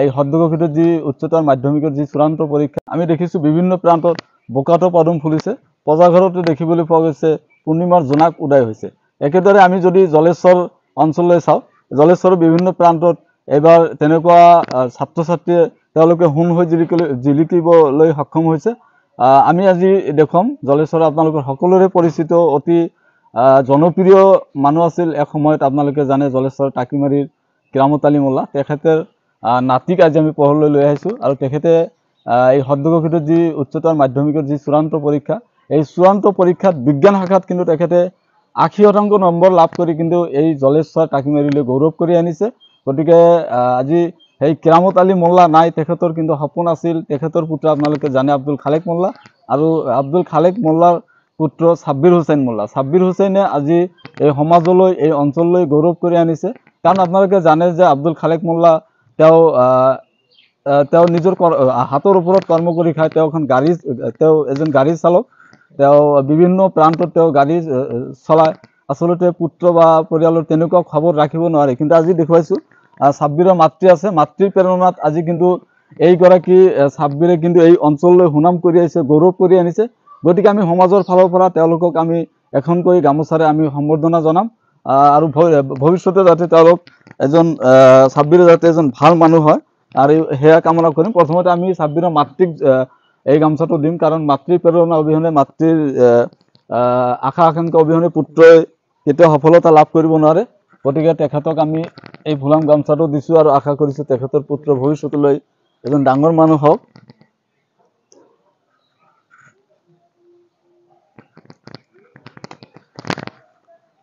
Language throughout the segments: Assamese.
এই সদ্যঘোষিত যি উচ্চতৰ মাধ্যমিকৰ যি চূড়ান্ত পৰীক্ষা আমি দেখিছোঁ বিভিন্ন প্ৰান্তত বোকাটো পদুম ফুলিছে, পজাঘৰতো দেখিবলৈ পোৱা গৈছে পূৰ্ণিমাৰ জোনাক উদয় হৈছে। একেদৰে আমি যদি জলেশ্বৰ অঞ্চললৈ চাওঁ, জলেশ্বৰৰ বিভিন্ন প্ৰান্তত এইবাৰ তেনেকুৱা ছাত্ৰ ছাত্ৰীয়ে তেওঁলোকে সোণ হৈ জিলিকিবলৈ সক্ষম হৈছে। আমি আজি দেখুৱাম জলেশ্বৰৰ আপোনালোকৰ সকলোৰে পৰিচিত অতি জনপ্ৰিয় মানুহ আছিল এক সময়ত, আপোনালোকে জানে জলেশ্বৰ টাকিমাৰীৰ কিৰামত আলী মোল্লা, তেখেতৰ নাতিক আজি আমি পোহৰলৈ লৈ আহিছোঁ। আৰু তেখেতে এই সদ্যঘোষিত যি উচ্চতৰ মাধ্যমিকৰ যি চূড়ান্ত পৰীক্ষা, এই চূড়ান্ত পৰীক্ষাত বিজ্ঞান শাখাত কিন্তু তেখেতে 80% নম্বৰ লাভ কৰি কিন্তু এই জলেশ্বৰ টাকিমাৰীলৈ গৌৰৱ কৰি আনিছে। গতিকে আজি সেই কিৰামত আলী মোল্লা নাই, তেখেতৰ কিন্তু সপোন আছিল, তেখেতৰ পুত্ৰ আপোনালোকে জানে আব্দুল খালেক মোল্লা, আৰু আব্দুল খালেক মোল্লাৰ পুত্ৰ ছাব্বিৰ হুছেইন মোল্লা। ছাব্বিৰ হুছেইনে আজি এই সমাজলৈ এই অঞ্চললৈ গৌৰৱ কৰি আনিছে। কাৰণ আপোনালোকে জানে যে আব্দুল খালেক মোল্লা তেওঁ নিজৰ হাতৰ ওপৰত কৰ্ম কৰি খায়। তেওঁ এজন গাড়ী চালক, তেওঁ বিভিন্ন প্ৰান্তত তেওঁ গাড়ী চলায়। আচলতে পুত্ৰ বা পৰিয়ালৰ তেনেকুৱা খবৰ ৰাখিব নোৱাৰে, কিন্তু আজি দেখুৱাইছোঁ ছাব্বিৰৰ মাতৃ আছে, মাতৃৰ প্ৰেৰণাত আজি কিন্তু এইগৰাকী ছাব্বিৰে কিন্তু এই অঞ্চললৈ সুনাম কৰি আহিছে, গৌৰৱ কৰি আনিছে। গতিকে আমি সমাজৰ ফালৰ পৰা তেওঁলোকক আমি এখনকৈ গামোচাৰে আমি সম্বৰ্ধনা জনাম, আৰু ভৱিষ্যতে যাতে তেওঁলোক ছাব্বিৰে যাতে এজন ভাল মানুহ হয় আৰু সেয়া কামনা কৰিম। প্ৰথমতে আমি ছাব্বিৰৰ মাতৃক এই গামোচাটো দিম, কাৰণ মাতৃৰ প্ৰেৰণা অবিহনে, মাতৃৰ আশা আকাংক্ষা অবিহনে পুত্ৰই কেতিয়াও সফলতা লাভ কৰিব নোৱাৰে। গতিকে তেখেতক আমি এই ফুলাম গামোচাটো দিছোঁ আৰু আশা কৰিছোঁ তেখেতৰ পুত্ৰ ভৱিষ্যতলৈ এজন ডাঙৰ মানুহ হওক।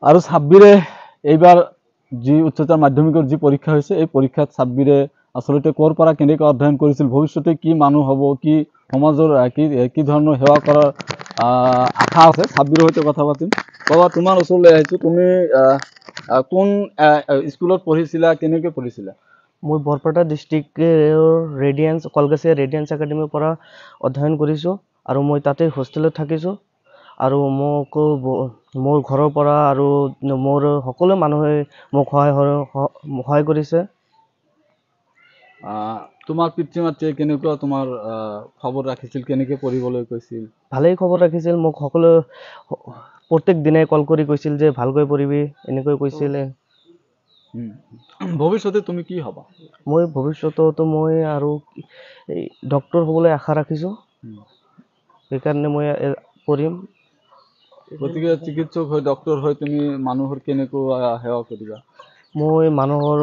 আৰু ছাব্বিৰে এইবাৰ যি উচ্চতৰ মাধ্যমিকৰ যি পৰীক্ষা হৈছে, এই পৰীক্ষাত ছাব্বিৰে আচলতে ক'ৰ পৰা কেনেকৈ অধ্যয়ন কৰিছিল, ভৱিষ্যতে কি মানুহ হ'ব, কি সমাজৰ কি ধৰণৰ সেৱা কৰাৰ আশা আছে, ছাব্বিৰৰ সৈতে কথা পাতিম। বাবা, তোমাৰ ওচৰলৈ আহিছোঁ, তুমি কোন স্কুলত পঢ়িছিলা, কেনেকৈ পঢ়িছিলা? মই বৰপেটা ডিষ্ট্ৰিক্টৰ কলগাছিয়া ৰেডিয়েন্স একাডেমীৰ পৰা অধ্যয়ন কৰিছোঁ, আৰু মই তাতে হোষ্টেলত থাকিছোঁ। আৰু মোক মোৰ ঘৰৰ পৰা আৰু মোৰ সকলো মানুহে মোক সহায় কৰিছে। তোমাৰ পিতৃ মাতৃয়ে কেনেকুৱা তোমাৰ খবৰ ৰাখিছিল, কেনেকৈ পঢ়িবলৈ কৈছিল? ভালেই খবৰ ৰাখিছিল, মোক প্ৰত্যেক দিনাই কল কৰি কৈছিল যে ভালকৈ পঢ়িবি, এনেকৈ কৈছিল। ভৱিষ্যতে তুমি কি হ'বা? মই ভৱিষ্যততো মই আৰু ডক্তৰ হ'বলৈ আশা ৰাখিছোঁ, সেইকাৰণে মই পঢ়িম। গতিকে চিকিৎসক হৈ, ডক্তৰ হৈ তুমি মানুহৰ কেনেকুৱা সেৱা কৰিবা? মই মানুহৰ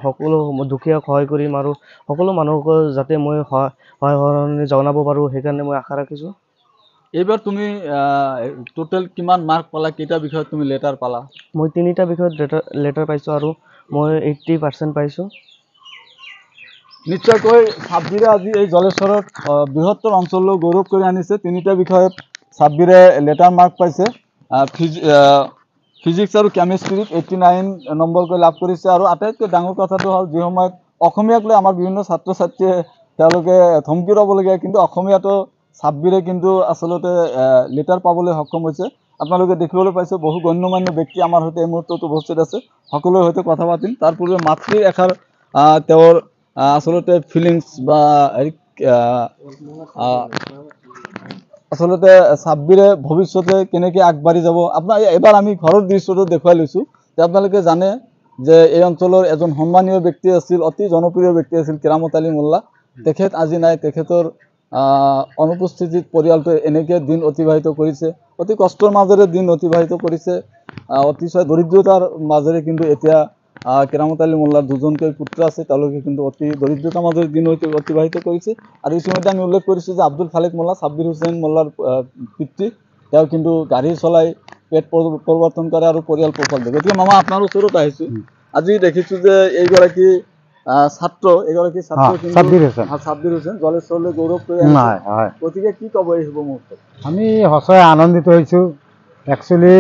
সকলো দুখীয়াক সহায় কৰিম, আৰু সকলো মানুহক যাতে মই সহায় জনাব পাৰোঁ, সেইকাৰণে মই আশা ৰাখিছোঁ। এইবাৰ তুমি টোটেল কিমান মাৰ্ক পালা, কেইটা বিষয়ত তুমি লেটাৰ পালা? মই 3টা বিষয়ত লেটাৰ পাইছোঁ, আৰু মই 80% পাইছোঁ। নিশ্চয়কৈ ছাব্বিৰে আজি এই জলেশ্বৰত বৃহত্তৰ অঞ্চললৈ গৌৰৱ কৰি আনিছে। 3টা বিষয়ত ছাব্বিৰে লেটাৰ মাৰ্ক পাইছে। ফিজিক্স আৰু কেমেষ্ট্ৰিত 89 নম্বৰকৈ লাভ কৰিছে। আৰু আটাইতকৈ ডাঙৰ কথাটো হ'ল, যি সময়ত অসমীয়াক লৈ আমাৰ বিভিন্ন ছাত্ৰ ছাত্ৰীয়ে তেওঁলোকে ধমকি ল'বলগীয়া, কিন্তু অসমীয়াটো ছাব্বিৰে কিন্তু আচলতে লেটাৰ পাবলৈ সক্ষম হৈছে। আপোনালোকে দেখিবলৈ পাইছে বহু গণ্যমান্য ব্যক্তি আমাৰ সৈতে এই মুহূৰ্তত উপস্থিত আছে, সকলোৰে সৈতে কথা পাতিম। তাৰ পূৰ্বে মাতৃৰ এষাৰ তেওঁৰ আচলতে ফিলিংছ বা আচলতে ছাব্বিৰে ভৱিষ্যতে কেনেকৈ আগবাঢ়ি যাব। এবাৰ আমি ঘৰৰ দৃশ্যটো দেখুৱাই লৈছোঁ যে আপোনালোকে জানে যে এই অঞ্চলৰ এজন সন্মানীয় ব্যক্তি আছিল, অতি জনপ্ৰিয় ব্যক্তি আছিল কিৰামত আলী মোল্লা। তেখেত আজি নাই, তেখেতৰ অনুপস্থিতিত পৰিয়ালটোৱে এনেকৈ দিন অতিবাহিত কৰিছে, অতি কষ্টৰ মাজেৰে দিন অতিবাহিত কৰিছে, অতিশয় দৰিদ্ৰতাৰ মাজেৰে। কিন্তু এতিয়া কিৰামত আলী মোল্লাৰ 2জনকৈ পুত্ৰ আছে, তেওঁলোকে কিন্তু অতি দৰিদ্ৰতাৰ মাজেৰে দিন অতিবাহিত কৰিছে। আৰু ইতিমধ্যে আমি উল্লেখ কৰিছোঁ যে আব্দুল খালেক মোল্লা, ছাব্বিৰ হুছেইন মোল্লাৰ পিতৃ, তেওঁ কিন্তু গাড়ী চলাই পেট প্ৰৱৰ্তন কৰে আৰু পৰিয়াল পোহপাল দিয়ে। গতিকে মামা, আপোনাৰ ওচৰত আহিছোঁ, আজি দেখিছোঁ যে এগৰাকী ছাত্ৰ ছাব্বিৰ হুছেইন জলেশ্বৰলৈ গৌৰৱ কৰি আহিছে। গতিকে কি ক'ব এই শুভ মুহূৰ্তত? আমি সঁচাই আনন্দিত হৈছোঁ। একচুৱেলি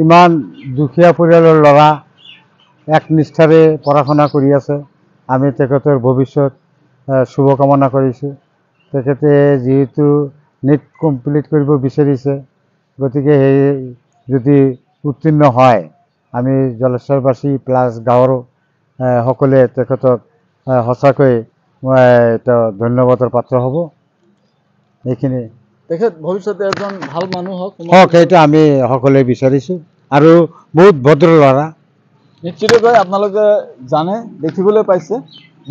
ইমান দুখীয়া পৰিয়ালৰ ল'ৰা একনিষ্ঠাৰে পঢ়া শুনা কৰি আছে। আমি তেখেতৰ ভৱিষ্যত শুভকামনা কৰিছোঁ। তেখেতে যিহেতু নেট কমপ্লিট কৰিব বিচাৰিছে, গতিকে সেই যদি উত্তীৰ্ণ হয়, আমি জলেশ্বৰবাসী প্লাছ গাঁৱৰ সকলোৱে তেখেতক সঁচাকৈ এটা ধন্যবাদৰ পাত্ৰ হ'ব। এইখিনি তেখেত ভৱিষ্যতে এজন ভাল মানুহ হওক হওক, সেইটো আমি সকলোৱে বিচাৰিছোঁ। আৰু বহুত ভদ্ৰ ল'ৰা। নিশ্চিতকৈ আপোনালোকে জানে, দেখিবলৈ পাইছে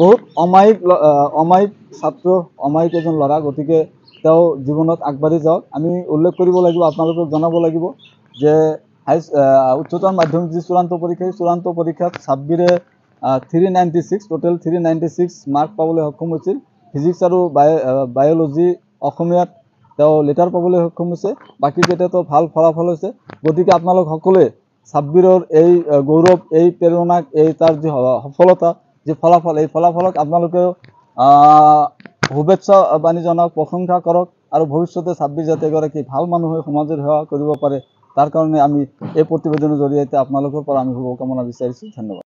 বহুত অমায়িক ছাত্ৰ, অমায়িক এজন ল'ৰা। গতিকে তেওঁ জীৱনত আগবাঢ়ি যাওক। আমি উল্লেখ কৰিব লাগিব, আপোনালোকক জনাব লাগিব যে উচ্চতৰ মাধ্যমিক যি চূড়ান্ত পৰীক্ষা, সেই চূড়ান্ত পৰীক্ষাত ছাব্বিৰে 396 টোটেল 396 মাৰ্ক পাবলৈ সক্ষম হৈছিল। ফিজিক্স আৰু বায়'লজি, অসমীয়াত তেওঁ লেটাৰ পাবলৈ সক্ষম হৈছে। বাকীকেইটাতো ভাল ফলাফল হৈছে। গতিকে আপোনালোক সকলোৱে ছাব্বিৰৰ এই গৌৰৱ, এই প্ৰেৰণাক, এই তাৰ যি সফলতা, যি ফলাফল, এই ফলাফলক আপোনালোকেও শুভেচ্ছা বাণী জনাওক, প্ৰশংসা কৰক। আৰু ভৱিষ্যতে ছাব্বিৰ যাতে এগৰাকী ভাল মানুহ হৈ সমাজৰ সেৱা কৰিব পাৰে, তাৰ কাৰণে আমি এই প্ৰতিবেদনৰ জৰিয়তে আপোনালোকৰ পৰা আমি শুভকামনা বিচাৰিছোঁ। ধন্যবাদ।